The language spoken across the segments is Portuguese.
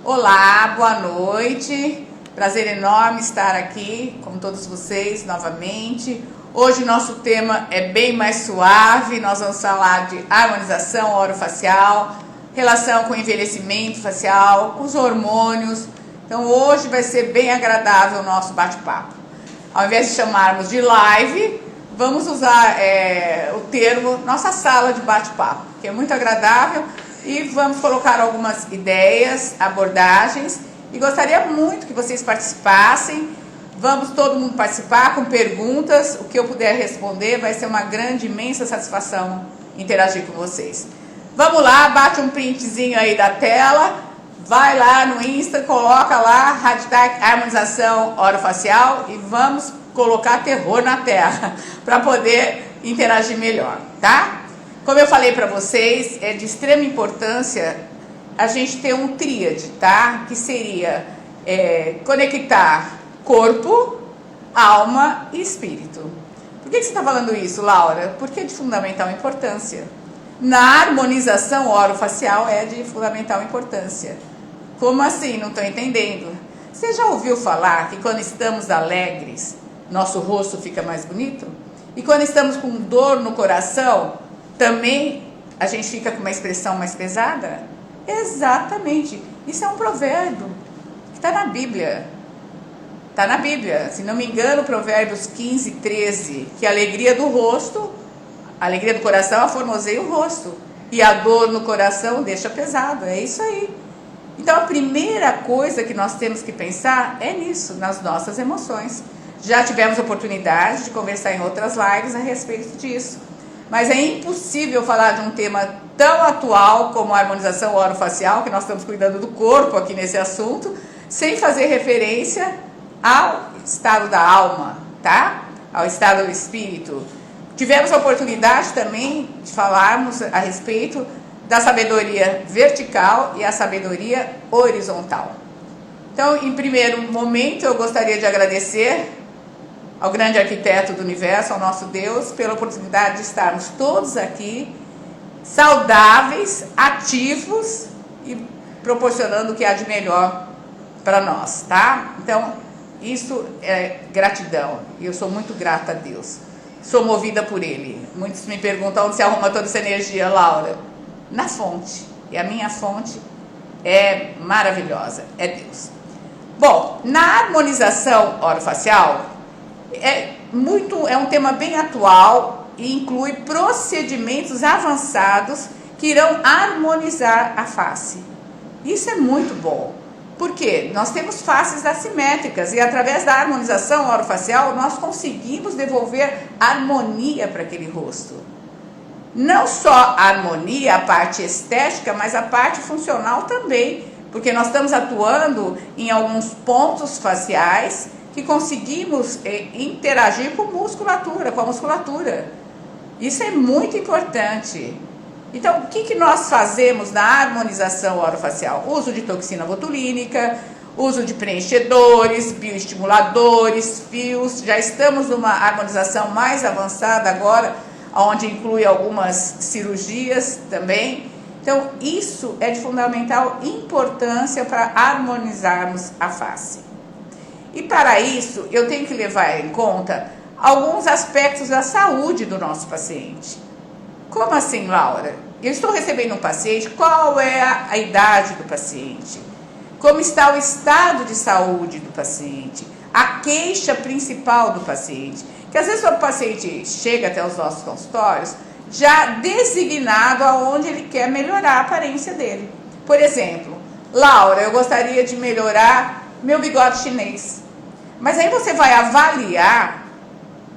Olá, boa noite. Prazer enorme estar aqui com todos vocês novamente. Hoje nosso tema é bem mais suave. Nós vamos falar de harmonização orofacial, relação com o envelhecimento facial, com os hormônios. Então hoje vai ser bem agradável o nosso bate-papo. Ao invés de chamarmos de live, vamos usar o termo nossa sala de bate-papo, que é muito agradável, e vamos colocar algumas ideias, abordagens, e gostaria muito que vocês participassem. Vamos todo mundo participar com perguntas, o que eu puder responder, vai ser uma grande, imensa satisfação interagir com vocês. Vamos lá, bate um printzinho aí da tela, vai lá no Insta, coloca lá, hashtag harmonização orofacial e vamos colocar terror na tela para poder interagir melhor, tá? Como eu falei para vocês, é de extrema importância a gente ter um tríade, tá? Que seria conectar corpo, alma e espírito. Por que você está falando isso, Laura? Porque é de fundamental importância. Na harmonização orofacial é de fundamental importância. Como assim? Não estou entendendo. Você já ouviu falar que quando estamos alegres, nosso rosto fica mais bonito? E quando estamos com dor no coração, também a gente fica com uma expressão mais pesada? Exatamente. Isso é um provérbio que está na Bíblia. Está na Bíblia. Se não me engano, Provérbios 15, 13, que a alegria do rosto, a alegria do coração aformoseia o rosto. E a dor no coração deixa pesado. É isso aí. Então a primeira coisa que nós temos que pensar é nisso, nas nossas emoções. Já tivemos oportunidade de conversar em outras lives a respeito disso. Mas é impossível falar de um tema tão atual como a harmonização orofacial, que nós estamos cuidando do corpo aqui nesse assunto, sem fazer referência ao estado da alma, tá? Ao estado do espírito. Tivemos a oportunidade também de falarmos a respeito da sabedoria vertical e a sabedoria horizontal. Então, em primeiro momento, eu gostaria de agradecer ao grande arquiteto do universo, ao nosso Deus, pela oportunidade de estarmos todos aqui, saudáveis, ativos e proporcionando o que há de melhor para nós, tá? Então, isso é gratidão, e eu sou muito grata a Deus. Sou movida por Ele. Muitos me perguntam onde se arruma toda essa energia, Laura. Na fonte, e a minha fonte é maravilhosa, é Deus. Bom, na harmonização orofacial, é um tema bem atual e inclui procedimentos avançados que irão harmonizar a face. Isso é muito bom, porque nós temos faces assimétricas e através da harmonização orofacial nós conseguimos devolver harmonia para aquele rosto. Não só a harmonia, a parte estética, mas a parte funcional também, porque nós estamos atuando em alguns pontos faciais que conseguimos interagir com musculatura, com a musculatura. Isso é muito importante. Então, o que nós fazemos na harmonização orofacial? Uso de toxina botulínica, uso de preenchedores, bioestimuladores, fios. Já estamos numa harmonização mais avançada agora, onde inclui algumas cirurgias também. Então, isso é de fundamental importância para harmonizarmos a face. E para isso, eu tenho que levar em conta alguns aspectos da saúde do nosso paciente. Como assim, Laura? Eu estou recebendo um paciente, qual é a idade do paciente? Como está o estado de saúde do paciente? A queixa principal do paciente? Que às vezes o paciente chega até os nossos consultórios já designado aonde ele quer melhorar a aparência dele. Por exemplo, Laura, eu gostaria de melhorar meu bigode chinês. Mas aí você vai avaliar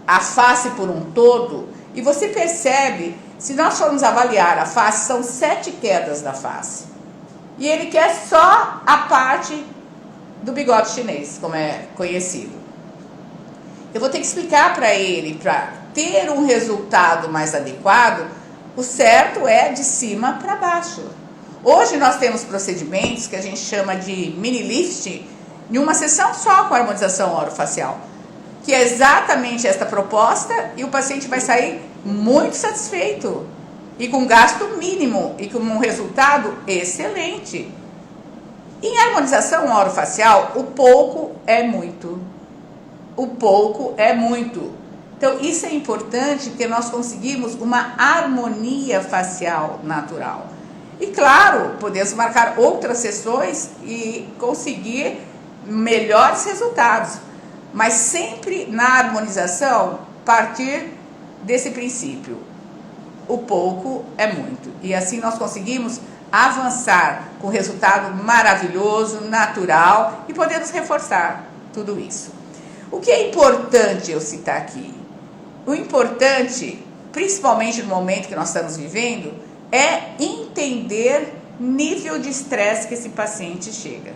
a face por um todo e você percebe, se nós formos avaliar a face, são 7 quedas da face. E ele quer só a parte do bigode chinês, como é conhecido. Eu vou ter que explicar para ele, para ter um resultado mais adequado, o certo é de cima para baixo. Hoje nós temos procedimentos que a gente chama de mini lift, em uma sessão só com a harmonização orofacial, que é exatamente esta proposta, e o paciente vai sair muito satisfeito e com gasto mínimo e com um resultado excelente. Em harmonização orofacial, o pouco é muito. O pouco é muito. Então, isso é importante porque nós conseguimos uma harmonia facial natural. E claro, podemos marcar outras sessões e conseguir melhores resultados. Mas sempre na harmonização, partir desse princípio. O pouco é muito. E assim nós conseguimos avançar com resultado maravilhoso, natural e podemos reforçar tudo isso. O que é importante eu citar aqui? O importante, principalmente no momento que nós estamos vivendo, é entender nível de estresse que esse paciente chega.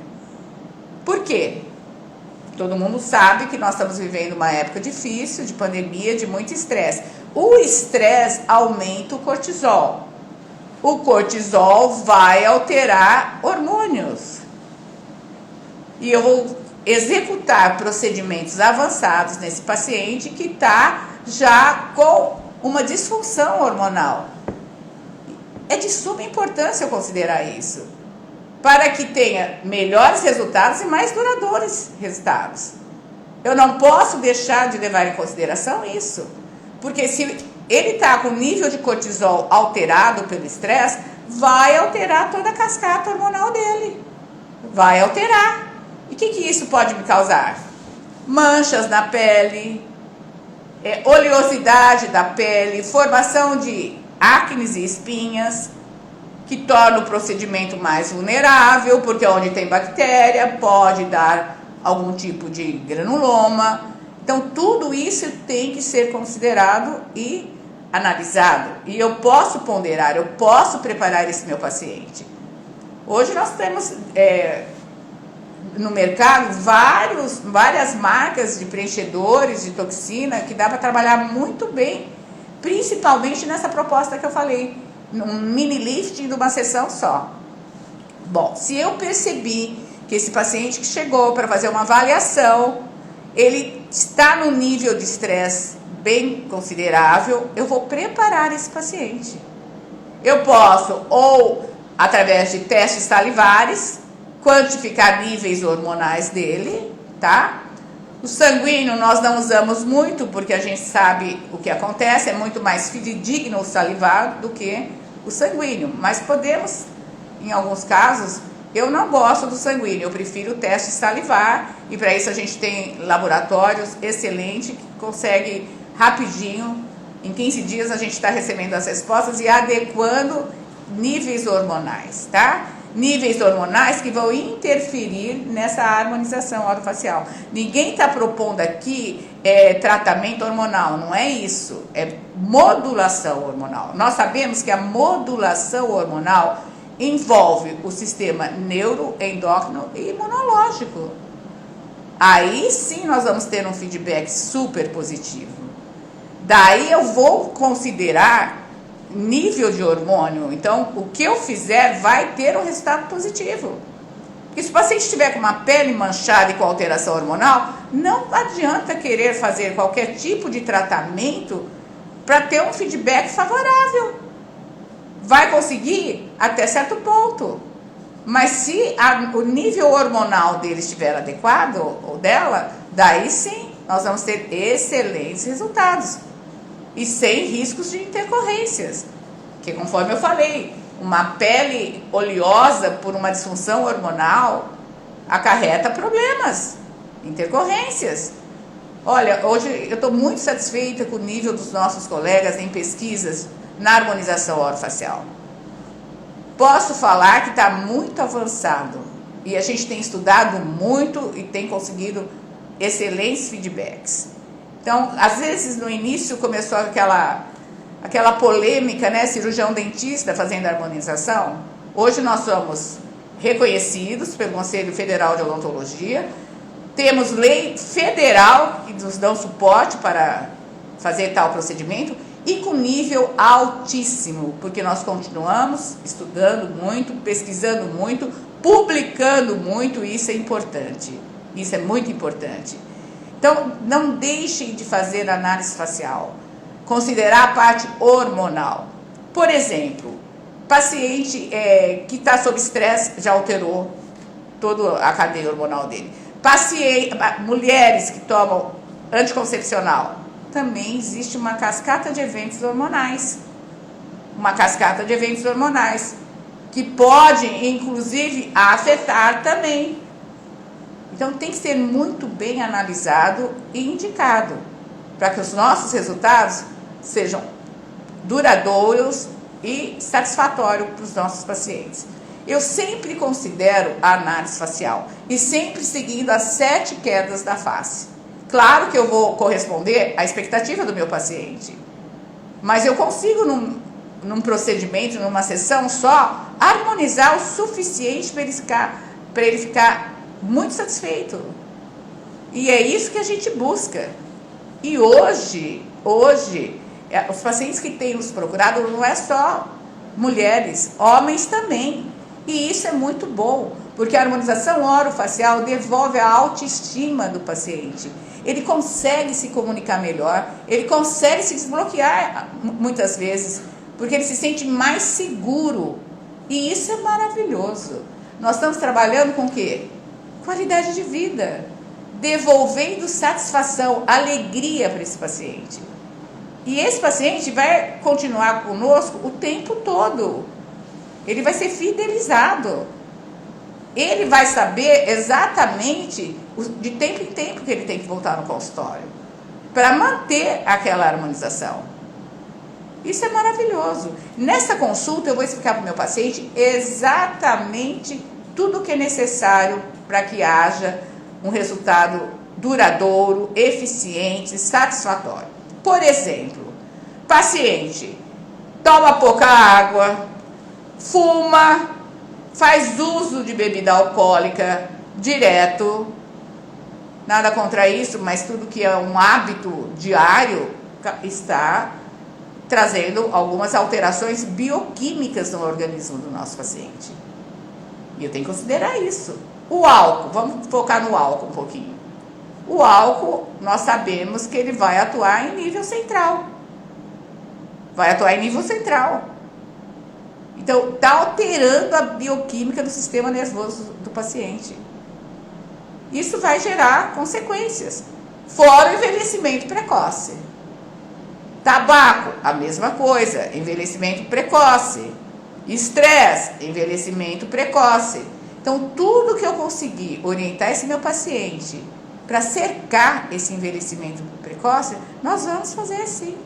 Por quê? Todo mundo sabe que nós estamos vivendo uma época difícil, de pandemia, de muito estresse. O estresse aumenta o cortisol. O cortisol vai alterar hormônios. E eu vou executar procedimentos avançados nesse paciente que está já com uma disfunção hormonal. É de suma importância eu considerar isso, para que tenha melhores resultados e mais duradouros resultados. Eu não posso deixar de levar em consideração isso, porque se ele está com o nível de cortisol alterado pelo estresse, vai alterar toda a cascata hormonal dele. Vai alterar. E o que isso pode me causar? Manchas na pele, oleosidade da pele, formação de acnes e espinhas, que torna o procedimento mais vulnerável, porque onde tem bactéria pode dar algum tipo de granuloma. Então, tudo isso tem que ser considerado e analisado. E eu posso ponderar, eu posso preparar esse meu paciente. Hoje nós temos no mercado várias marcas de preenchedores de toxina que dá para trabalhar muito bem, principalmente nessa proposta que eu falei, num mini lifting de uma sessão só. Bom, se eu percebi que esse paciente que chegou para fazer uma avaliação, ele está no nível de estresse bem considerável, eu vou preparar esse paciente. Eu posso, ou através de testes salivares, quantificar níveis hormonais dele, tá? O sanguíneo nós não usamos muito, porque a gente sabe o que acontece, é muito mais fidedigno o salivar do que o sanguíneo. Mas podemos, em alguns casos, eu não gosto do sanguíneo, eu prefiro o teste salivar, e para isso a gente tem laboratórios excelentes que conseguem rapidinho, em 15 dias a gente está recebendo as respostas e adequando níveis hormonais, tá? Níveis hormonais que vão interferir nessa harmonização orofacial. Ninguém está propondo aqui tratamento hormonal, não é isso, é modulação hormonal. Nós sabemos que a modulação hormonal envolve o sistema neuroendócrino e imunológico. Aí sim nós vamos ter um feedback super positivo. Daí eu vou considerar nível de hormônio. Então, o que eu fizer vai ter um resultado positivo. Porque se o paciente estiver com uma pele manchada e com alteração hormonal, não adianta querer fazer qualquer tipo de tratamento para ter um feedback favorável. Vai conseguir até certo ponto. Mas se o nível hormonal dele estiver adequado, ou dela, daí sim, nós vamos ter excelentes resultados. E sem riscos de intercorrências. Que conforme eu falei, uma pele oleosa por uma disfunção hormonal acarreta problemas, intercorrências. Olha, hoje eu estou muito satisfeita com o nível dos nossos colegas em pesquisas na harmonização orofacial. Posso falar que está muito avançado e a gente tem estudado muito e tem conseguido excelentes feedbacks. Então, às vezes no início começou aquela polêmica, né, cirurgião dentista fazendo harmonização. Hoje nós somos reconhecidos pelo Conselho Federal de Odontologia, temos lei federal que nos dá suporte para fazer tal procedimento e com nível altíssimo, porque nós continuamos estudando muito, pesquisando muito, publicando muito, e isso é importante, isso é muito importante. Então, não deixem de fazer análise facial, considerar a parte hormonal. Por exemplo, paciente que está sob estresse já alterou toda a cadeia hormonal dele. Mulheres que tomam anticoncepcional, também existe uma cascata de eventos hormonais. Uma cascata de eventos hormonais, que pode, inclusive, afetar também. Então, tem que ser muito bem analisado e indicado, para que os nossos resultados sejam duradouros e satisfatórios para os nossos pacientes. Eu sempre considero a análise facial e sempre seguindo as 7 quedas da face. Claro que eu vou corresponder à expectativa do meu paciente, mas eu consigo, num procedimento, numa sessão só, harmonizar o suficiente para ele ficar muito satisfeito. E é isso que a gente busca. E hoje, os pacientes que têm nos procurado não é só mulheres, homens também. E isso é muito bom, porque a harmonização orofacial devolve a autoestima do paciente. Ele consegue se comunicar melhor, ele consegue se desbloquear muitas vezes, porque ele se sente mais seguro. E isso é maravilhoso. Nós estamos trabalhando com o quê? Qualidade de vida, devolvendo satisfação, alegria para esse paciente. E esse paciente vai continuar conosco o tempo todo. Ele vai ser fidelizado. Ele vai saber exatamente de tempo em tempo que ele tem que voltar no consultório para manter aquela harmonização. Isso é maravilhoso. Nessa consulta eu vou explicar para o meu paciente exatamente tudo o que é necessário para que haja um resultado duradouro, eficiente, satisfatório. Por exemplo, paciente toma pouca água, fuma, faz uso de bebida alcoólica direto, nada contra isso, mas tudo que é um hábito diário está trazendo algumas alterações bioquímicas no organismo do nosso paciente. E eu tenho que considerar isso. O álcool, vamos focar no álcool um pouquinho. O álcool, nós sabemos que ele vai atuar em nível central. Vai atuar em nível central. Então, está alterando a bioquímica do sistema nervoso do paciente. Isso vai gerar consequências. Fora o envelhecimento precoce. Tabaco, a mesma coisa, envelhecimento precoce. Estresse, envelhecimento precoce. Então, tudo que eu conseguir orientar esse meu paciente para cercar esse envelhecimento precoce, nós vamos fazer sim.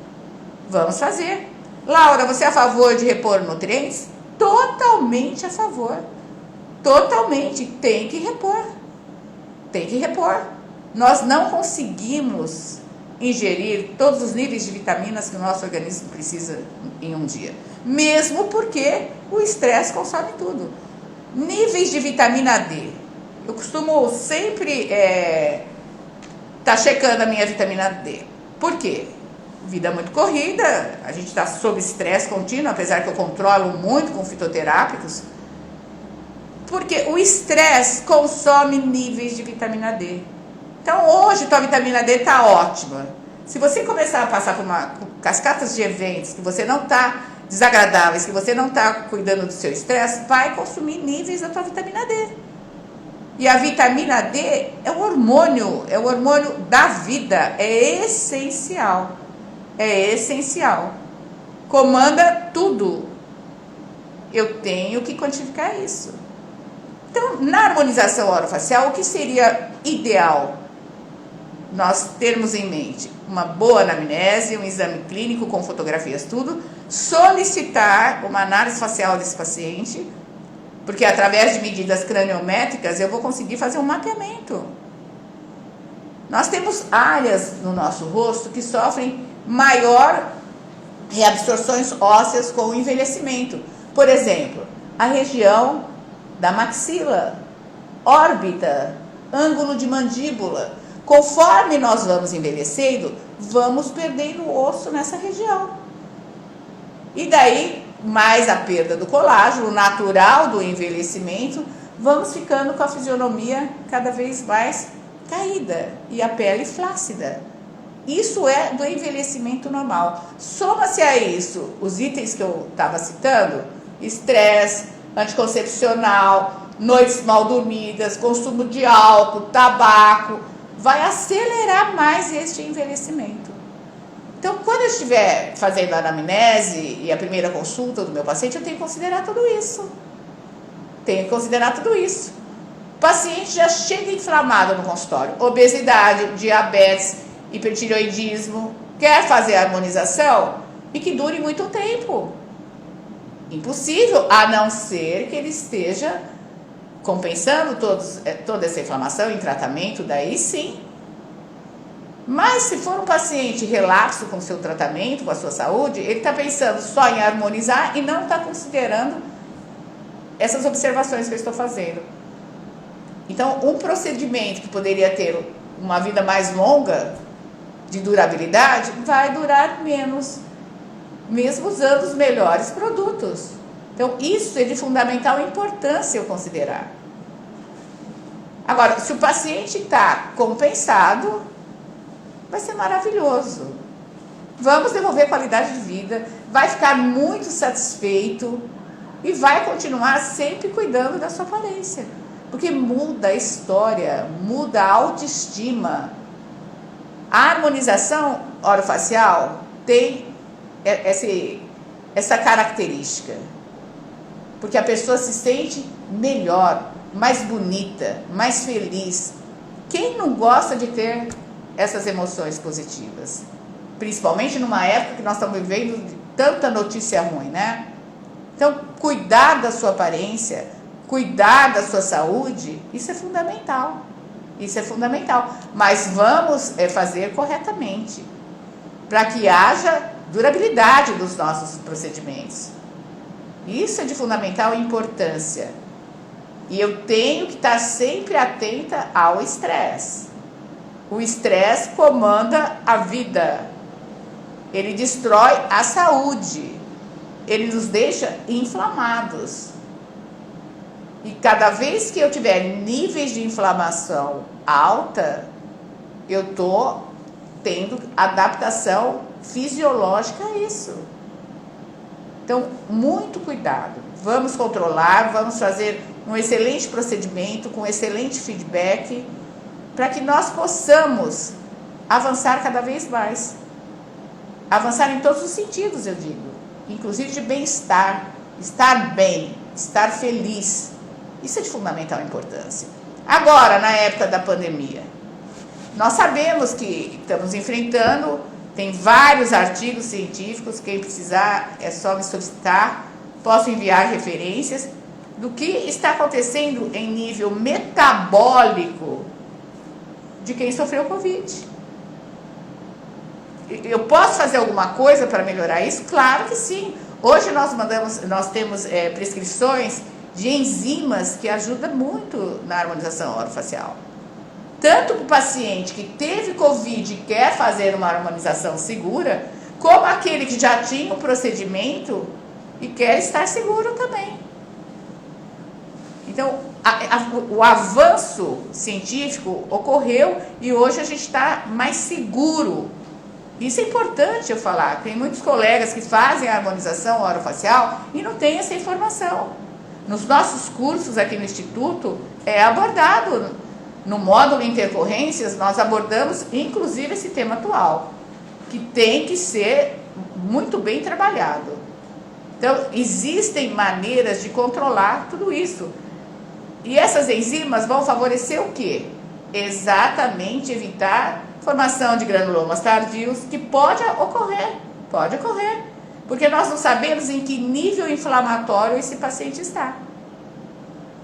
Vamos fazer. Laura, você é a favor de repor nutrientes? Totalmente a favor. Totalmente. Tem que repor. Tem que repor. Nós não conseguimos ingerir todos os níveis de vitaminas que o nosso organismo precisa em um dia. Mesmo porque o estresse consome tudo. Níveis de vitamina D. Eu costumo sempre tá checando a minha vitamina D. Por quê? Vida muito corrida, a gente está sob estresse contínuo, apesar que eu controlo muito com fitoterápicos, porque o estresse consome níveis de vitamina D. Então hoje tua vitamina D está ótima. Se você começar a passar por cascatas de eventos que você não está desagradáveis, que você não está cuidando do seu estresse, vai consumir níveis da tua vitamina D. E a vitamina D é o hormônio da vida, é essencial. É essencial. Comanda tudo. Eu tenho que quantificar isso. Então, na harmonização orofacial, o que seria ideal nós termos em mente? Uma boa anamnese, um exame clínico com fotografias, tudo. Solicitar uma análise facial desse paciente, porque através de medidas craniométricas eu vou conseguir fazer um mapeamento. Nós temos áreas no nosso rosto que sofrem maior reabsorções ósseas com o envelhecimento. Por exemplo, a região da maxila, órbita, ângulo de mandíbula. Conforme nós vamos envelhecendo, vamos perdendo osso nessa região. E daí, mais a perda do colágeno, natural do envelhecimento, vamos ficando com a fisionomia cada vez mais caída e a pele flácida. Isso é do envelhecimento normal. Soma-se a isso os itens que eu estava citando: estresse, anticoncepcional, noites mal dormidas, consumo de álcool, tabaco, vai acelerar mais este envelhecimento. Então, quando eu estiver fazendo a anamnese e a primeira consulta do meu paciente, eu tenho que considerar tudo isso. O paciente já chega inflamado no consultório, obesidade, diabetes, hipertireoidismo, quer fazer a harmonização e que dure muito tempo. Impossível, a não ser que ele esteja compensando toda essa inflamação em tratamento, daí sim. Mas se for um paciente relapso com o seu tratamento, com a sua saúde, ele está pensando só em harmonizar e não está considerando essas observações que eu estou fazendo. Então, um procedimento que poderia ter uma vida mais longa, de durabilidade, vai durar menos, mesmo usando os melhores produtos. Então, isso é de fundamental importância eu considerar. Agora, se o paciente está compensado, vai ser maravilhoso. Vamos devolver qualidade de vida, vai ficar muito satisfeito e vai continuar sempre cuidando da sua aparência. Porque muda a história, muda a autoestima. A harmonização orofacial tem essa característica. Porque a pessoa se sente melhor, mais bonita, mais feliz. Quem não gosta de ter essas emoções positivas? Principalmente numa época que nós estamos vivendo de tanta notícia ruim, né? Então, cuidar da sua aparência, cuidar da sua saúde, isso é fundamental. Isso é fundamental. Mas vamos fazer corretamente, para que haja durabilidade dos nossos procedimentos. Isso é de fundamental importância. E eu tenho que estar sempre atenta ao estresse. O estresse comanda a vida. Ele destrói a saúde. Ele nos deixa inflamados. E cada vez que eu tiver níveis de inflamação alta, eu estou tendo adaptação fisiológica a isso. Então, muito cuidado. Vamos controlar, vamos fazer um excelente procedimento, com excelente feedback, para que nós possamos avançar cada vez mais. Avançar em todos os sentidos, eu digo. Inclusive de bem-estar, estar bem, estar feliz. Isso é de fundamental importância. Agora, na época da pandemia, nós sabemos que estamos enfrentando, tem vários artigos científicos, quem precisar é só me solicitar, posso enviar referências do que está acontecendo em nível metabólico de quem sofreu Covid. Eu posso fazer alguma coisa para melhorar isso? Claro que sim. Hoje nós temos prescrições de enzimas que ajudam muito na harmonização orofacial. Tanto para o paciente que teve Covid e quer fazer uma harmonização segura, como aquele que já tinha um procedimento e quer estar seguro também. Então, o avanço científico ocorreu e hoje a gente está mais seguro. Isso é importante eu falar. Tem muitos colegas que fazem a harmonização orofacial e não têm essa informação. Nos nossos cursos aqui no Instituto é abordado. No módulo Intercorrências, nós abordamos inclusive esse tema atual, que tem que ser muito bem trabalhado. Então, existem maneiras de controlar tudo isso. E essas enzimas vão favorecer o quê? Exatamente evitar formação de granulomas tardios, que pode ocorrer, porque nós não sabemos em que nível inflamatório esse paciente está.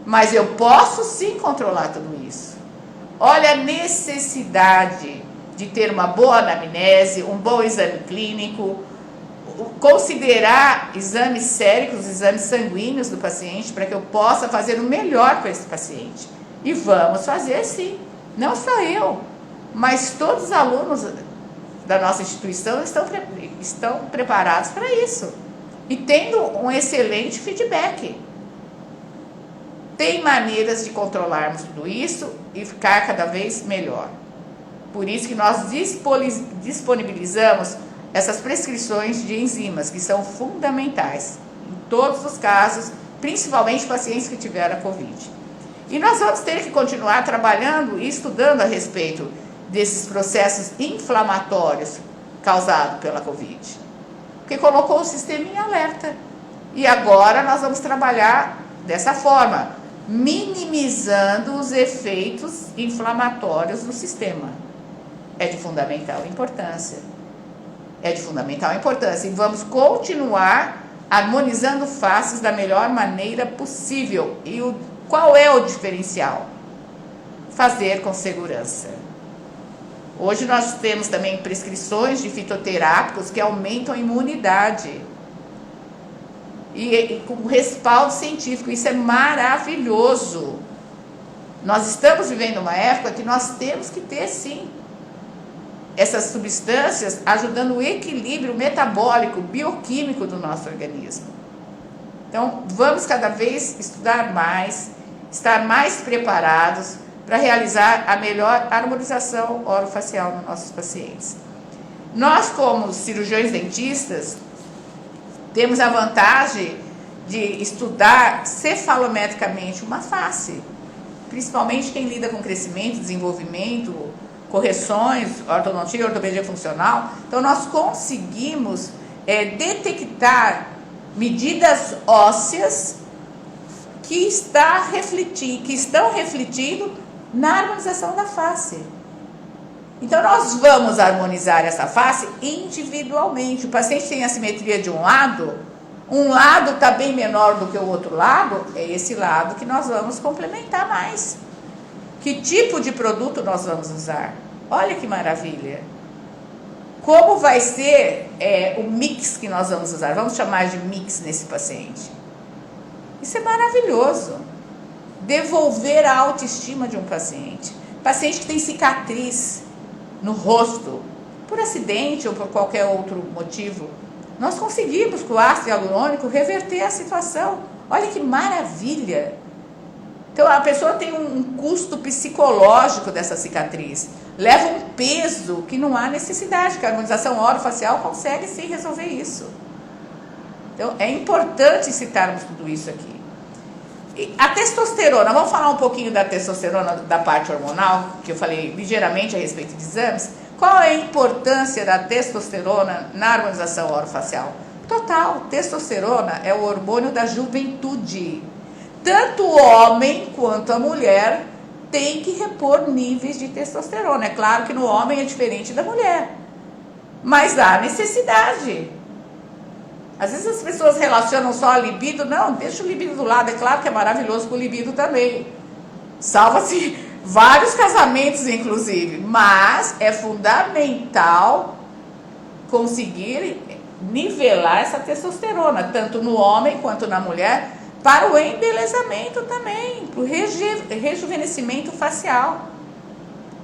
Mas eu posso sim controlar tudo isso. Olha a necessidade de ter uma boa anamnese, um bom exame clínico, considerar exames séricos, exames sanguíneos do paciente, para que eu possa fazer o melhor para esse paciente. E vamos fazer sim, não só eu, mas todos os alunos da nossa instituição estão preparados para isso. E tendo um excelente feedback. Tem maneiras de controlarmos tudo isso e ficar cada vez melhor. Por isso que nós disponibilizamos essas prescrições de enzimas, que são fundamentais em todos os casos, principalmente pacientes que tiveram a Covid. E nós vamos ter que continuar trabalhando e estudando a respeito desses processos inflamatórios causados pela Covid, porque colocou o sistema em alerta. E agora nós vamos trabalhar dessa forma, minimizando os efeitos inflamatórios do sistema. É de fundamental importância. É de fundamental importância. E vamos continuar harmonizando faces da melhor maneira possível. E qual é o diferencial? Fazer com segurança. Hoje nós temos também prescrições de fitoterápicos que aumentam a imunidade. E com respaldo científico, isso é maravilhoso. Nós estamos vivendo uma época que nós temos que ter, sim, essas substâncias ajudando o equilíbrio metabólico, bioquímico do nosso organismo. Então, vamos cada vez estudar mais, estar mais preparados para realizar a melhor harmonização orofacial nos nossos pacientes. Nós, como cirurgiões dentistas, temos a vantagem de estudar cefalometricamente uma face, principalmente quem lida com crescimento, desenvolvimento, correções, ortodontia, ortopedia funcional. Então, nós conseguimos detectar medidas ósseas que estão refletindo na harmonização da face. Então, nós vamos harmonizar essa face individualmente. O paciente tem assimetria de um lado está bem menor do que o outro lado, é esse lado que nós vamos complementar mais. Que tipo de produto nós vamos usar? Olha que maravilha! Como vai ser o mix que nós vamos usar? Vamos chamar de mix nesse paciente. Isso é maravilhoso. Devolver a autoestima de um paciente. Paciente que tem cicatriz no rosto, por acidente ou por qualquer outro motivo, nós conseguimos com o ácido hialurônico reverter a situação. Olha que maravilha! Então a pessoa tem um custo psicológico dessa cicatriz, leva um peso que não há necessidade, que a harmonização orofacial consegue sim resolver isso. Então é importante citarmos tudo isso aqui. E a testosterona, vamos falar um pouquinho da testosterona da parte hormonal, que eu falei ligeiramente a respeito de exames. Qual é a importância da testosterona na harmonização orofacial? Total, testosterona é o hormônio da juventude. Tanto o homem quanto a mulher tem que repor níveis de testosterona. É claro que no homem é diferente da mulher, mas há necessidade. Às vezes as pessoas relacionam só a libido. Não, deixa o libido do lado. É claro que é maravilhoso com o libido também. Salva-se vários casamentos, inclusive. Mas é fundamental conseguir nivelar essa testosterona, tanto no homem quanto na mulher, para o embelezamento também, para o rejuvenescimento facial.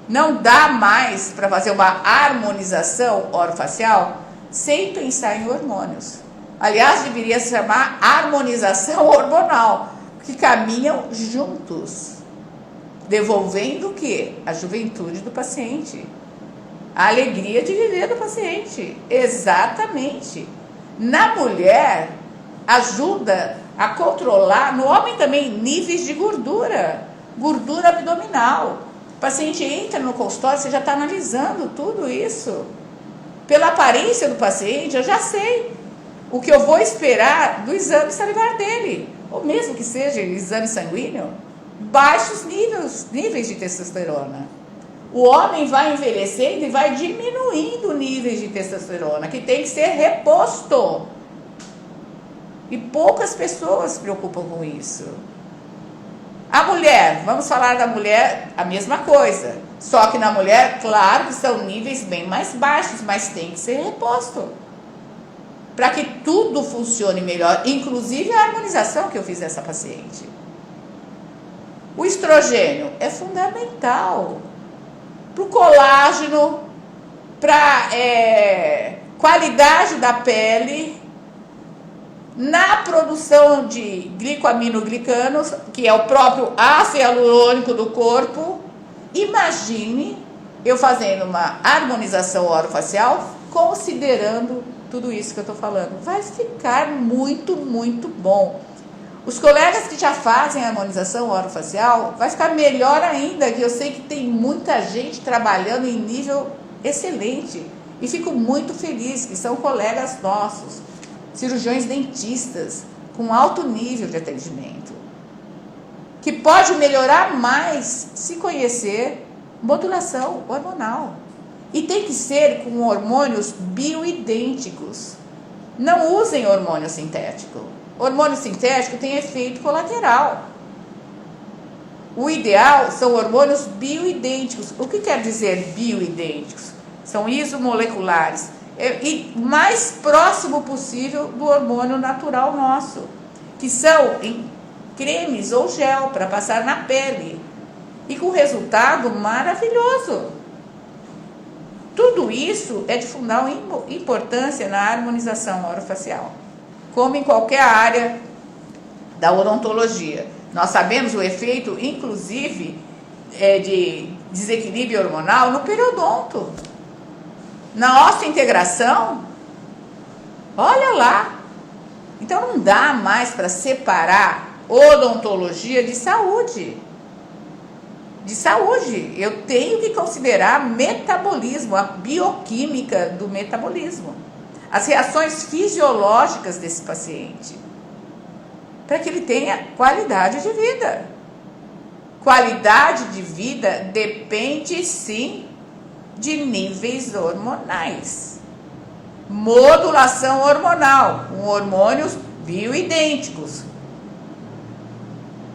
Não dá mais para fazer uma harmonização orofacial sem pensar em hormônios. Aliás, deveria se chamar harmonização hormonal, que caminham juntos, devolvendo o quê? A juventude do paciente, a alegria de viver do paciente. Exatamente. Na mulher, ajuda a controlar, no homem também, níveis de gordura abdominal. O paciente entra no consultório, você já está analisando tudo isso. Pela aparência do paciente, eu já sei o que eu vou esperar do exame salivar dele, ou mesmo que seja exame sanguíneo, baixos níveis de testosterona. O homem vai envelhecendo e vai diminuindo níveis de testosterona, que tem que ser reposto. E poucas pessoas se preocupam com isso. A mulher, vamos falar da mulher, a mesma coisa. Só que na mulher, claro que são níveis bem mais baixos, mas tem que ser reposto, para que tudo funcione melhor, inclusive a harmonização que eu fiz dessa paciente. O estrogênio é fundamental para o colágeno, para qualidade da pele, na produção de glicoaminoglicanos, que é o próprio ácido hialurônico do corpo. Imagine eu fazendo uma harmonização orofacial considerando tudo isso que eu estou falando. Vai ficar muito, muito bom. Os colegas que já fazem a harmonização orofacial, vai ficar melhor ainda, que eu sei que tem muita gente trabalhando em nível excelente. E fico muito feliz que são colegas nossos, cirurgiões dentistas, com alto nível de atendimento, que pode melhorar mais se conhecer modulação hormonal. E tem que ser com hormônios bioidênticos. Não usem hormônio sintético. Hormônio sintético tem efeito colateral. O ideal são hormônios bioidênticos. O que quer dizer bioidênticos? São isomoleculares. E mais próximo possível do hormônio natural nosso, que são em cremes ou gel para passar na pele. E com resultado maravilhoso. Tudo isso é de fundamental importância na harmonização orofacial, como em qualquer área da odontologia. Nós sabemos o efeito, inclusive, de desequilíbrio hormonal no periodonto. Na osteointegração, olha lá. Então não dá mais para separar odontologia de saúde. De saúde, eu tenho que considerar metabolismo, a bioquímica do metabolismo, as reações fisiológicas desse paciente, para que ele tenha qualidade de vida. Qualidade de vida depende, sim, de níveis hormonais. Modulação hormonal, com hormônios bioidênticos.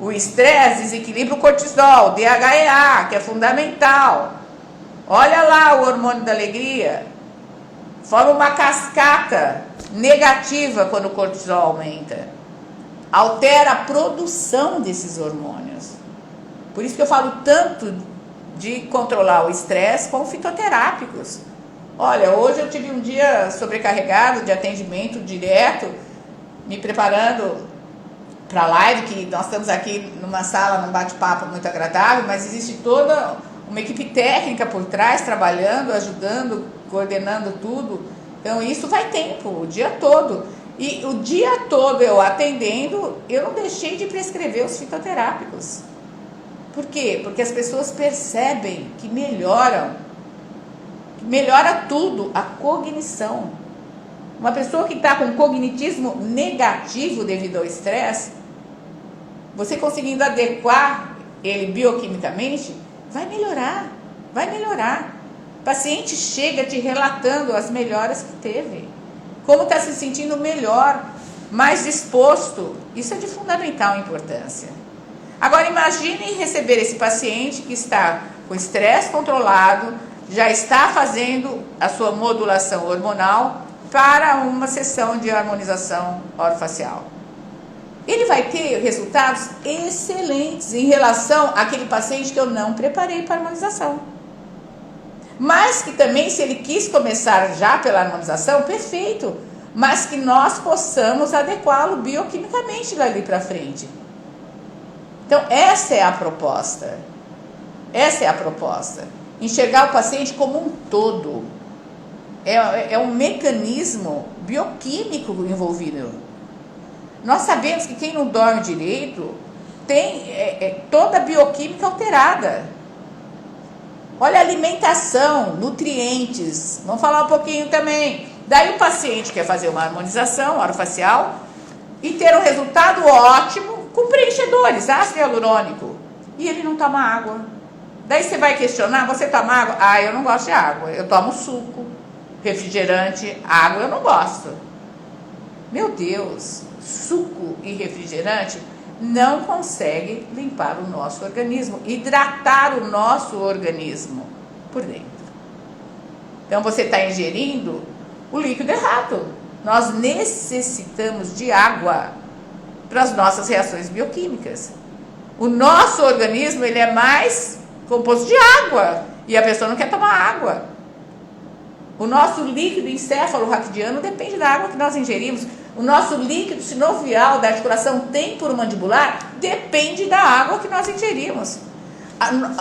O estresse desequilibra o cortisol, o DHEA, que é fundamental. Olha lá o hormônio da alegria. Forma uma cascata negativa quando o cortisol aumenta. Altera a produção desses hormônios. Por isso que eu falo tanto de controlar o estresse com fitoterápicos. Olha, hoje eu tive um dia sobrecarregado de atendimento direto, me preparando para a live, que nós estamos aqui numa sala, num bate-papo muito agradável, mas existe toda uma equipe técnica por trás, trabalhando, ajudando, coordenando tudo. Então isso vai tempo, o dia todo. E o dia todo eu atendendo, eu não deixei de prescrever os fitoterápicos. Por quê? Porque as pessoas percebem que melhora tudo, a cognição. Uma pessoa que está com cognitismo negativo devido ao estresse, você conseguindo adequar ele bioquimicamente, vai melhorar. O paciente chega te relatando as melhoras que teve, como está se sentindo melhor, mais disposto. Isso é de fundamental importância. Agora imagine receber esse paciente que está com estresse controlado, já está fazendo a sua modulação hormonal para uma sessão de harmonização orofacial. Ele vai ter resultados excelentes em relação àquele paciente que eu não preparei para harmonização. Mas que também, se ele quis começar já pela harmonização, perfeito. Mas que nós possamos adequá-lo bioquimicamente dali para frente. Então, essa é a proposta. Enxergar o paciente como um todo. É um mecanismo bioquímico envolvido. Nós sabemos que quem não dorme direito tem toda a bioquímica alterada. Olha a alimentação, nutrientes. Vamos falar um pouquinho também. Daí o paciente quer fazer uma harmonização orofacial e ter um resultado ótimo com preenchedores, ácido hialurônico. E ele não toma água. Daí você vai questionar, você toma água? Ah, eu não gosto de água. Eu tomo suco, refrigerante, água eu não gosto. Meu Deus, suco e refrigerante não consegue limpar o nosso organismo, hidratar o nosso organismo por dentro. Então você está ingerindo o líquido errado. Nós necessitamos de água para as nossas reações bioquímicas. O nosso organismo ele é mais composto de água e a pessoa não quer tomar água. O nosso líquido encéfalo-raquidiano depende da água que nós ingerimos. O nosso líquido sinovial da articulação temporomandibular depende da água que nós ingerimos.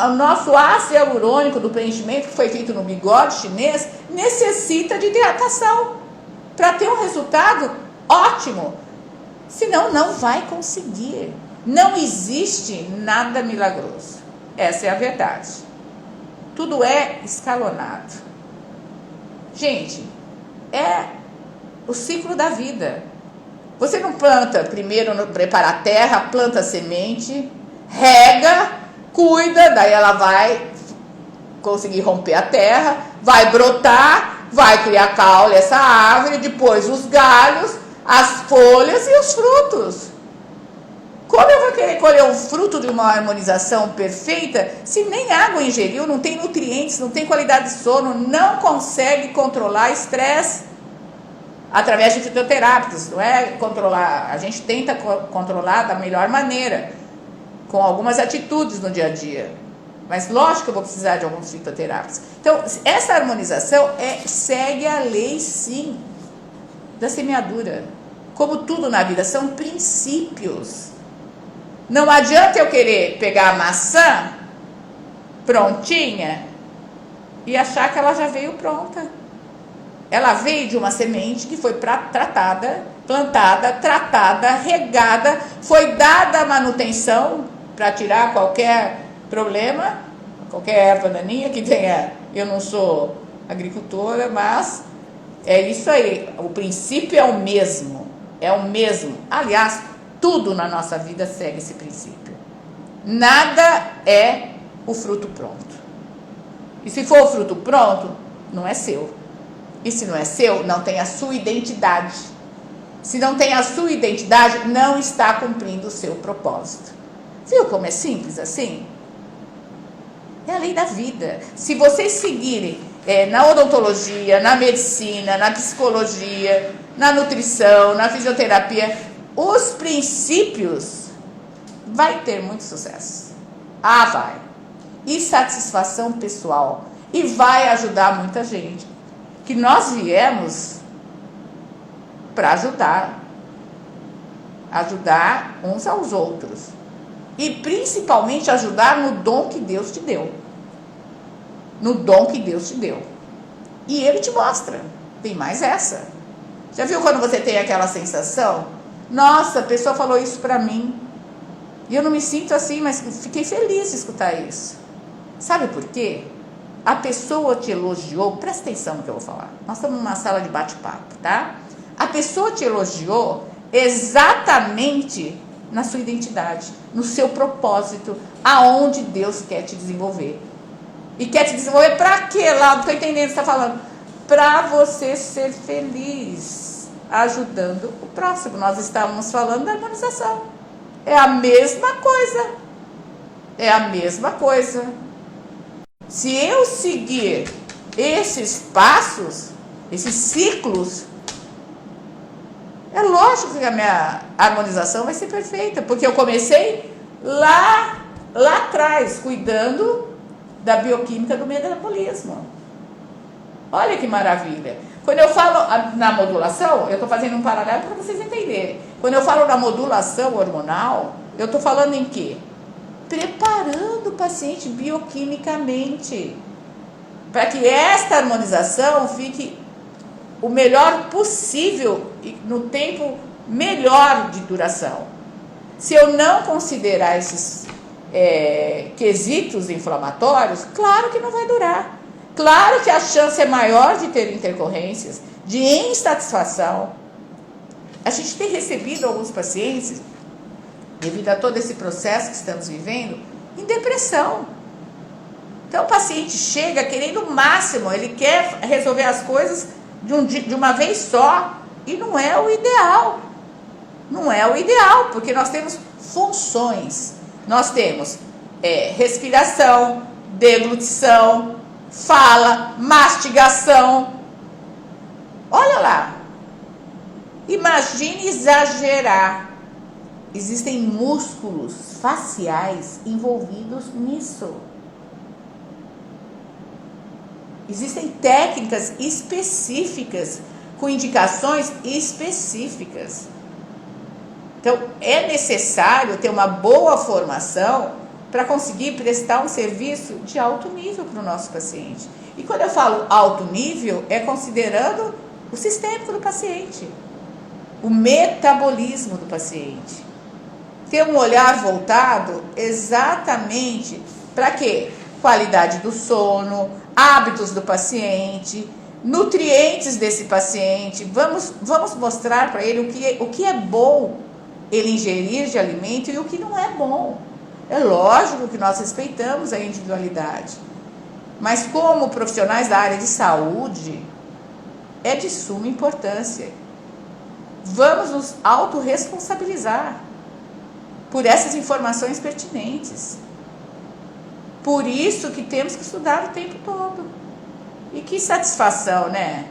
O nosso ácido hialurônico do preenchimento, que foi feito no bigode chinês, necessita de hidratação para ter um resultado ótimo. Senão não vai conseguir. Não existe nada milagroso. Essa é a verdade. Tudo é escalonado. Gente, é o ciclo da vida. Você não planta, primeiro prepara a terra, planta a semente, rega, cuida, daí ela vai conseguir romper a terra, vai brotar, vai criar caule essa árvore, depois os galhos, as folhas e os frutos. Como eu vou querer colher um fruto de uma harmonização perfeita se nem água ingeriu, não tem nutrientes, não tem qualidade de sono, não consegue controlar estresse através de fitoterápicos, não é controlar, a gente tenta controlar da melhor maneira, com algumas atitudes no dia a dia, mas lógico que eu vou precisar de alguns fitoterápicos. Então, essa harmonização segue a lei, sim, da semeadura. Como tudo na vida, são princípios. Não adianta eu querer pegar a maçã prontinha e achar que ela já veio pronta. Ela veio de uma semente que foi plantada, tratada, regada, foi dada a manutenção para tirar qualquer problema, qualquer erva daninha que tenha. Eu não sou agricultora, mas é isso aí. O princípio é o mesmo. É o mesmo. Aliás, tudo na nossa vida segue esse princípio. Nada é o fruto pronto. E se for o fruto pronto, não é seu. E se não é seu, não tem a sua identidade. Se não tem a sua identidade, não está cumprindo o seu propósito. Viu como é simples assim? É a lei da vida. Se vocês seguirem na odontologia, na medicina, na psicologia, na nutrição, na fisioterapia, os princípios, vai ter muito sucesso. Ah, vai. E satisfação pessoal. E vai ajudar muita gente. Que nós viemos para ajudar uns aos outros. E principalmente ajudar no dom que Deus te deu. No dom que Deus te deu. E Ele te mostra. Tem mais essa. Já viu quando você tem aquela sensação? Nossa, a pessoa falou isso para mim. E eu não me sinto assim, mas fiquei feliz de escutar isso. Sabe por quê? A pessoa te elogiou, presta atenção no que eu vou falar. Nós estamos numa sala de bate-papo, tá? A pessoa te elogiou exatamente na sua identidade, no seu propósito, aonde Deus quer te desenvolver. E quer te desenvolver para quê? Lá, não estou entendendo o que você está falando. Para você ser feliz, ajudando o próximo. Nós estávamos falando da harmonização. É a mesma coisa. É a mesma coisa. Se eu seguir esses passos, esses ciclos, é lógico que a minha harmonização vai ser perfeita, porque eu comecei lá atrás, cuidando da bioquímica do metabolismo. Olha que maravilha. Quando eu falo na modulação, eu estou fazendo um paralelo para vocês entenderem. Quando eu falo na modulação hormonal, eu estou falando em quê? Preparando o paciente bioquimicamente, para que esta harmonização fique o melhor possível e no tempo melhor de duração. Se eu não considerar esses quesitos inflamatórios, claro que não vai durar. Claro que a chance é maior de ter intercorrências, de insatisfação. A gente tem recebido alguns pacientes, devido a todo esse processo que estamos vivendo, em depressão. Então o paciente chega querendo o máximo, ele quer resolver as coisas de uma vez só, e não é o ideal. Não é o ideal, porque nós temos funções. Nós temos respiração, deglutição, fala, mastigação. Olha lá. Imagine exagerar. Existem músculos faciais envolvidos nisso. Existem técnicas específicas, com indicações específicas. Então, é necessário ter uma boa formação para conseguir prestar um serviço de alto nível para o nosso paciente. E quando eu falo alto nível, é considerando o sistêmico do paciente. o metabolismo do paciente. Ter um olhar voltado exatamente para quê? Qualidade do sono, hábitos do paciente, nutrientes desse paciente. Vamos mostrar para ele o que é bom ele ingerir de alimento e o que não é bom. É lógico que nós respeitamos a individualidade, mas como profissionais da área de saúde, é de suma importância. Vamos nos autorresponsabilizar por essas informações pertinentes. Por isso que temos que estudar o tempo todo. E que satisfação, né?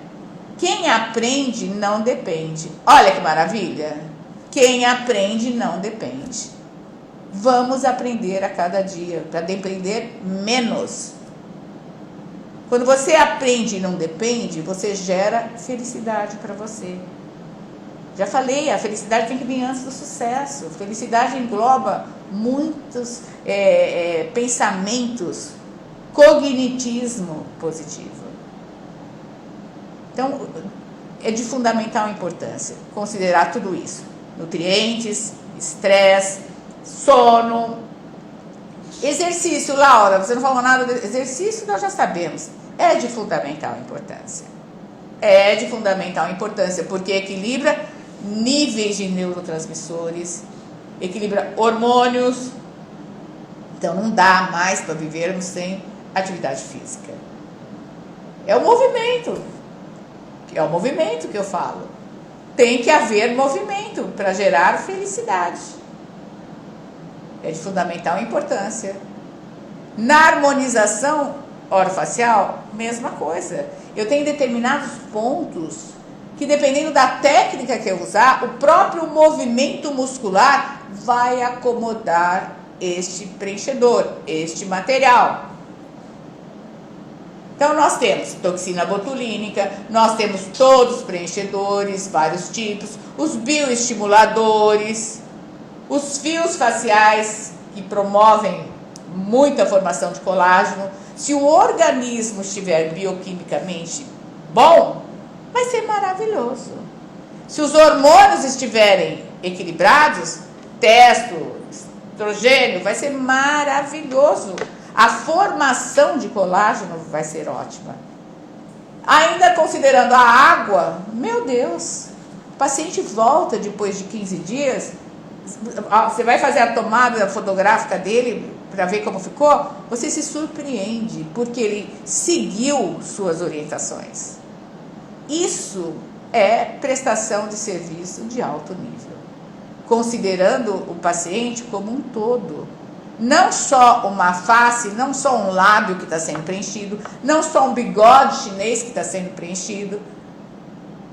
Quem aprende não depende. Olha que maravilha! Quem aprende não depende. Vamos aprender a cada dia, para depender menos. Quando você aprende e não depende, você gera felicidade para você. Já falei, a felicidade tem que vir antes do sucesso. Felicidade engloba muitos pensamentos, cognitismo positivo. Então, é de fundamental importância considerar tudo isso. Nutrientes, estresse, sono, exercício. Laura, você não falou nada do exercício, nós já sabemos. É de fundamental importância. É de fundamental importância, porque equilibra níveis de neurotransmissores, equilibra hormônios. Então não dá mais para vivermos sem atividade física. É o movimento que eu falo. Tem que haver movimento para gerar felicidade. É de fundamental importância. Na harmonização orofacial, mesma coisa. Eu tenho determinados pontos que, dependendo da técnica que eu usar, o próprio movimento muscular vai acomodar este preenchedor, este material. Então, nós temos toxina botulínica, nós temos todos os preenchedores, vários tipos, os bioestimuladores, os fios faciais, que promovem muita formação de colágeno. Se o organismo estiver bioquimicamente bom, vai ser maravilhoso. Se os hormônios estiverem equilibrados, estrogênio, vai ser maravilhoso. A formação de colágeno vai ser ótima. Ainda considerando a água, meu Deus, o paciente volta depois de 15 dias, você vai fazer a tomada fotográfica dele para ver como ficou, você se surpreende, porque ele seguiu suas orientações. Isso é prestação de serviço de alto nível, considerando o paciente como um todo. Não só uma face, não só um lábio que está sendo preenchido, não só um bigode chinês que está sendo preenchido.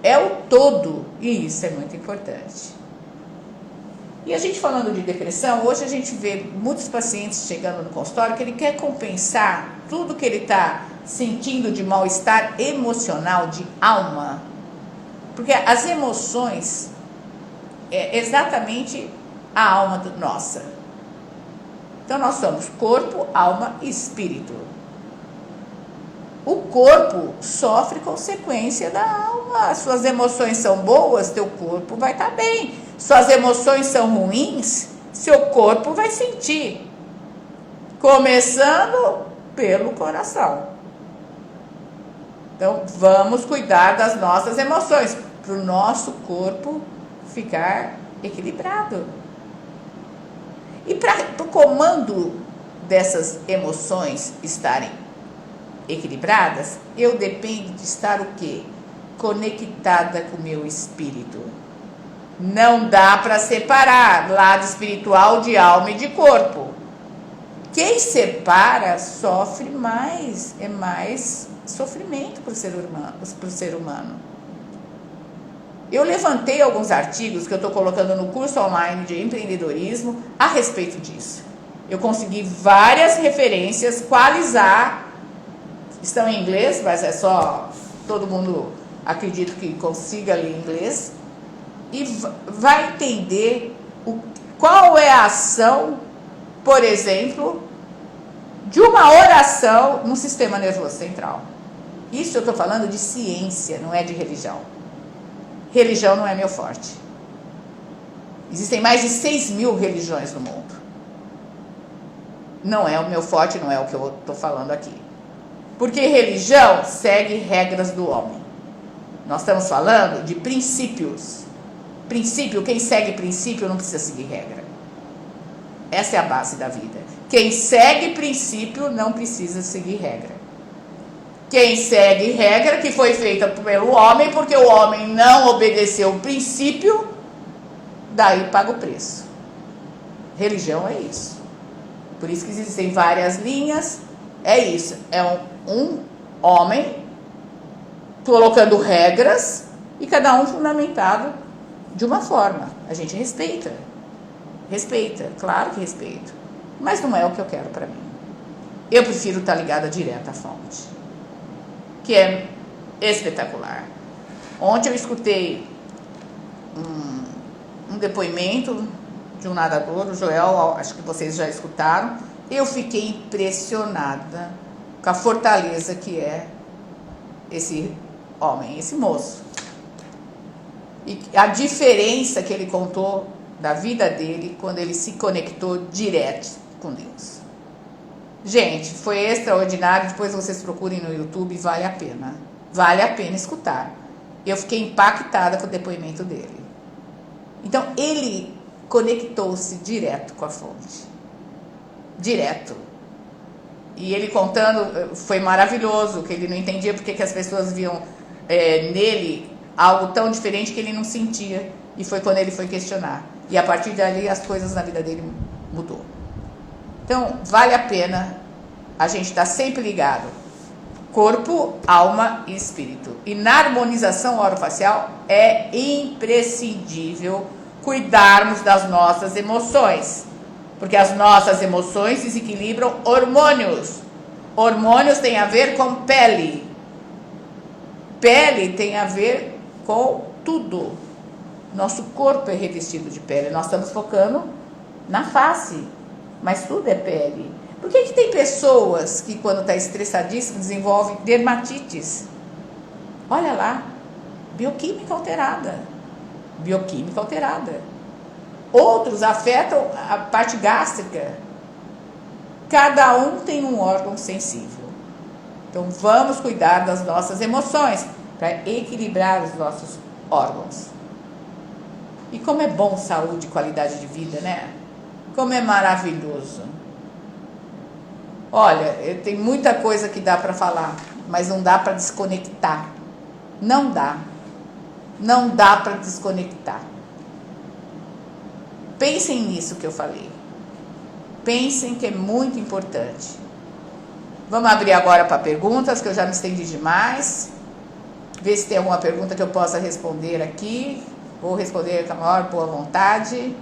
É o todo, e isso é muito importante. E a gente falando de depressão, hoje a gente vê muitos pacientes chegando no consultório que ele quer compensar tudo que ele está sentindo de mal-estar emocional, de alma. Porque as emoções é exatamente a alma nossa. Então, nós somos corpo, alma e espírito. O corpo sofre consequência da alma. Suas emoções são boas, teu corpo vai estar bem. Suas emoções são ruins, seu corpo vai sentir. Começando pelo coração. Então, vamos cuidar das nossas emoções, para o nosso corpo ficar equilibrado. E para o comando dessas emoções estarem equilibradas, eu dependo de estar o quê? Conectada com o meu espírito. Não dá para separar lado espiritual de alma e de corpo. Quem separa sofre mais, é mais sofrimento para o ser humano. Eu levantei alguns artigos que eu estou colocando no curso online de empreendedorismo a respeito disso. Eu consegui várias referências, qualizar, estão em inglês, mas é só, todo mundo acredito que consiga ler inglês, e vai entender qual é a ação, por exemplo, de uma oração no sistema nervoso central. Isso eu estou falando de ciência, não é de religião. Religião não é meu forte. Existem mais de 6.000 religiões no mundo. Não é o meu forte, não é o que eu estou falando aqui. Porque religião segue regras do homem. Nós estamos falando de princípios. Princípio, quem segue princípio não precisa seguir regra. Essa é a base da vida. Quem segue princípio não precisa seguir regra. Quem segue regra que foi feita pelo homem, porque o homem não obedeceu o princípio, daí paga o preço. Religião é isso. Por isso que existem várias linhas. É isso. É um homem colocando regras e cada um fundamentado de uma forma. A gente respeita. Respeita, claro que respeito. Mas não é o que eu quero para mim. Eu prefiro estar ligada direto à fonte, que é espetacular. Ontem eu escutei um depoimento de um nadador, o Joel, acho que vocês já escutaram. Eu fiquei impressionada com a fortaleza que é esse homem, esse moço. E a diferença que ele contou da vida dele quando ele se conectou direto com Deus. Gente, foi extraordinário. Depois vocês procurem no YouTube, vale a pena. Vale a pena escutar. Eu fiquei impactada com o depoimento dele. Então, ele conectou-se direto com a fonte. Direto. E ele contando, foi maravilhoso, que ele não entendia porque que as pessoas viam nele algo tão diferente que ele não sentia. E foi quando ele foi questionar. E a partir dali as coisas na vida dele mudou. Então, vale a pena a gente estar sempre ligado. Corpo, alma e espírito. E na harmonização orofacial é imprescindível cuidarmos das nossas emoções. Porque as nossas emoções desequilibram hormônios. Hormônios têm a ver com pele. Pele tem a ver com tudo. Nosso corpo é revestido de pele. Nós estamos focando na face, mas tudo é pele. Por que tem pessoas que quando está estressadíssimo desenvolvem dermatites? Olha lá, bioquímica alterada. Bioquímica alterada. Outros afetam a parte gástrica. Cada um tem um órgão sensível. Então vamos cuidar das nossas emoções para equilibrar os nossos órgãos. E como é bom saúde e qualidade de vida, né? Como é maravilhoso. Olha, tem muita coisa que dá para falar, mas não dá para desconectar. Não dá. Não dá para desconectar. Pensem nisso que eu falei. Pensem que é muito importante. Vamos abrir agora para perguntas, que eu já me estendi demais. Ver se tem alguma pergunta que eu possa responder aqui. Vou responder com a maior boa vontade.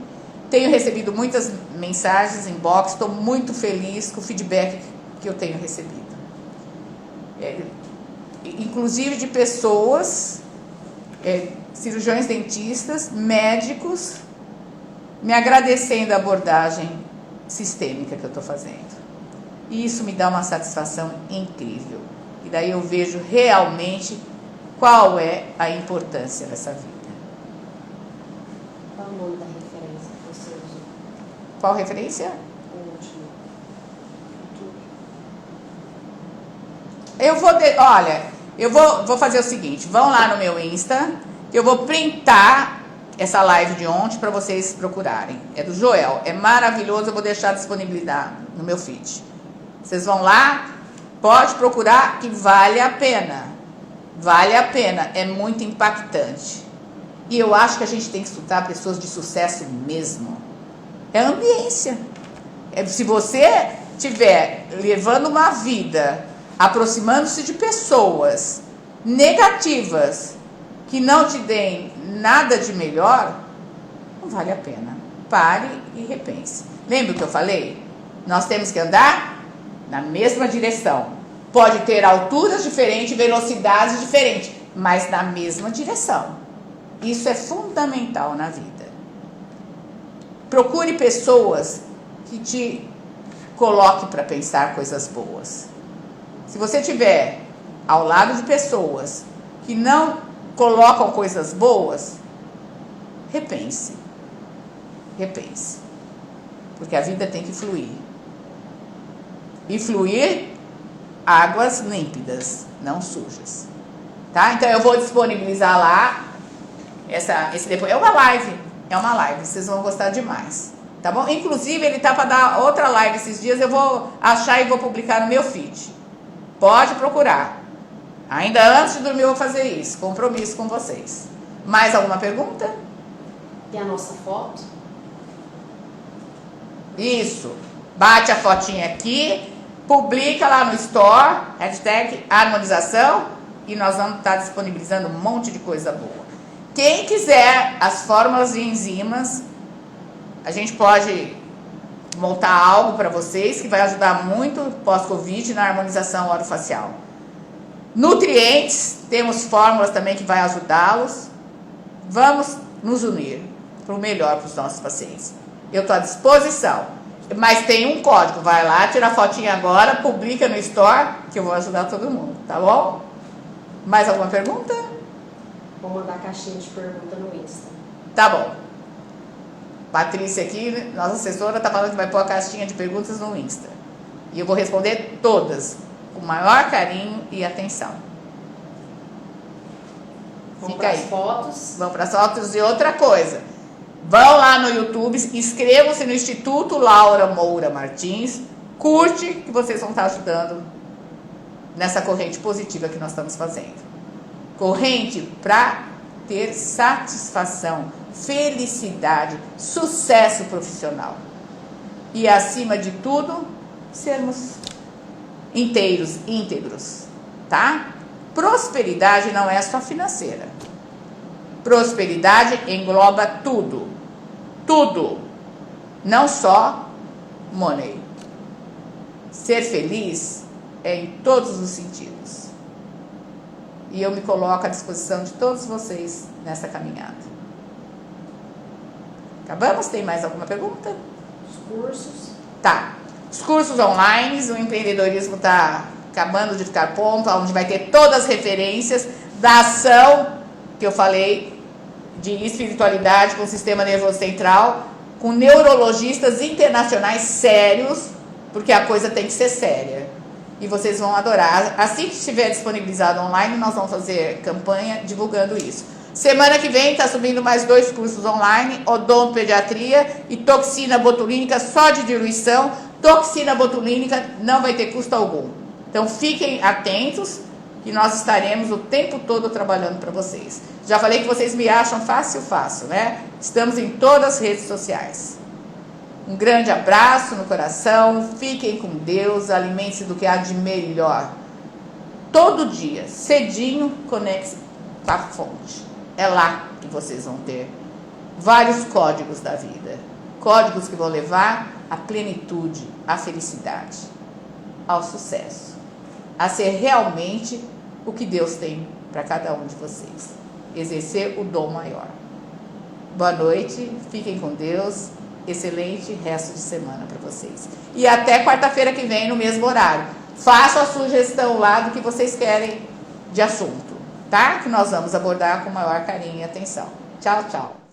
Tenho recebido muitas mensagens, inbox. Estou muito feliz com o feedback que eu tenho recebido. Inclusive de pessoas, cirurgiões dentistas, médicos, me agradecendo a abordagem sistêmica que eu estou fazendo. E isso me dá uma satisfação incrível. E daí eu vejo realmente qual é a importância dessa vida. Qual o nome da referência que você usou? Qual referência? O último. Eu vou fazer o seguinte. Vão lá no meu Insta, que eu vou printar essa live de ontem para vocês procurarem. É do Joel, é maravilhoso, eu vou deixar disponibilidade no meu feed. Vocês vão lá, pode procurar que vale a pena. Vale a pena, é muito impactante. E eu acho que a gente tem que estudar pessoas de sucesso mesmo. É ambiência. Se você estiver levando uma vida, aproximando-se de pessoas negativas, que não te deem nada de melhor, não vale a pena. Pare e repense. Lembra o que eu falei? Nós temos que andar na mesma direção. Pode ter alturas diferentes, velocidades diferentes, mas na mesma direção. Isso é fundamental na vida. Procure pessoas que te coloquem para pensar coisas boas. Se você estiver ao lado de pessoas que não colocam coisas boas, repense. repense. Porque a vida tem que fluir. E fluir águas límpidas, não sujas. Tá? Então eu vou disponibilizar lá esse depois. É uma live, vocês vão gostar demais. Tá bom? Inclusive ele tá para dar outra live esses dias, eu vou achar e vou publicar no meu feed. Pode procurar. Ainda antes de dormir eu vou fazer isso, compromisso com vocês. Mais alguma pergunta? E a nossa foto? Isso. Bate a fotinha aqui, publica lá no Store, #harmonização, e nós vamos estar disponibilizando um monte de coisa boa. Quem quiser as fórmulas de enzimas, a gente pode montar algo para vocês que vai ajudar muito pós-Covid na harmonização orofacial. Nutrientes, temos fórmulas também que vai ajudá-los. Vamos nos unir para o melhor para os nossos pacientes. Eu estou à disposição. Mas tem um código, vai lá, tira a fotinha agora, publica no Store, que eu vou ajudar todo mundo, tá bom? Mais alguma pergunta? Vou mandar caixinha de pergunta no Insta. Tá bom. Patrícia aqui, nossa assessora, tá falando que vai pôr a caixinha de perguntas no Insta. E eu vou responder todas, com o maior carinho e atenção. Vamos Fica para as aí. fotos. Vamos para as fotos e outra coisa. Vão lá no YouTube, inscrevam-se no Instituto Laura Moura Martins, curte que vocês vão estar ajudando nessa corrente positiva que nós estamos fazendo. Corrente para ter satisfação, felicidade, sucesso profissional. E acima de tudo, sermos íntegros, tá? Prosperidade não é só financeira. Prosperidade engloba tudo. Tudo. Não só money. Ser feliz é em todos os sentidos. E eu me coloco à disposição de todos vocês nessa caminhada. Acabamos? Tem mais alguma pergunta? Os cursos. Tá. Os cursos online, o empreendedorismo está acabando de ficar pronto, onde vai ter todas as referências da ação que eu falei de espiritualidade com o sistema nervoso central, com neurologistas internacionais sérios, porque a coisa tem que ser séria. E vocês vão adorar. Assim que estiver disponibilizado online, nós vamos fazer campanha divulgando isso. Semana que vem está subindo mais 2 cursos online, odontopediatria e toxina botulínica só de diluição. Toxina botulínica não vai ter custo algum. Então fiquem atentos que nós estaremos o tempo todo trabalhando para vocês. Já falei que vocês me acham fácil, né? Estamos em todas as redes sociais. Um grande abraço no coração, fiquem com Deus, alimente-se do que há de melhor. Todo dia, cedinho, conecte-se com a fonte. É lá que vocês vão ter vários códigos da vida. Códigos que vão levar à plenitude, à felicidade, ao sucesso. A ser realmente o que Deus tem para cada um de vocês. Exercer o dom maior. Boa noite, fiquem com Deus. Excelente resto de semana para vocês. E até quarta-feira que vem, no mesmo horário. Façam a sugestão lá do que vocês querem de assunto, tá? Que nós vamos abordar com maior carinho e atenção. Tchau, tchau.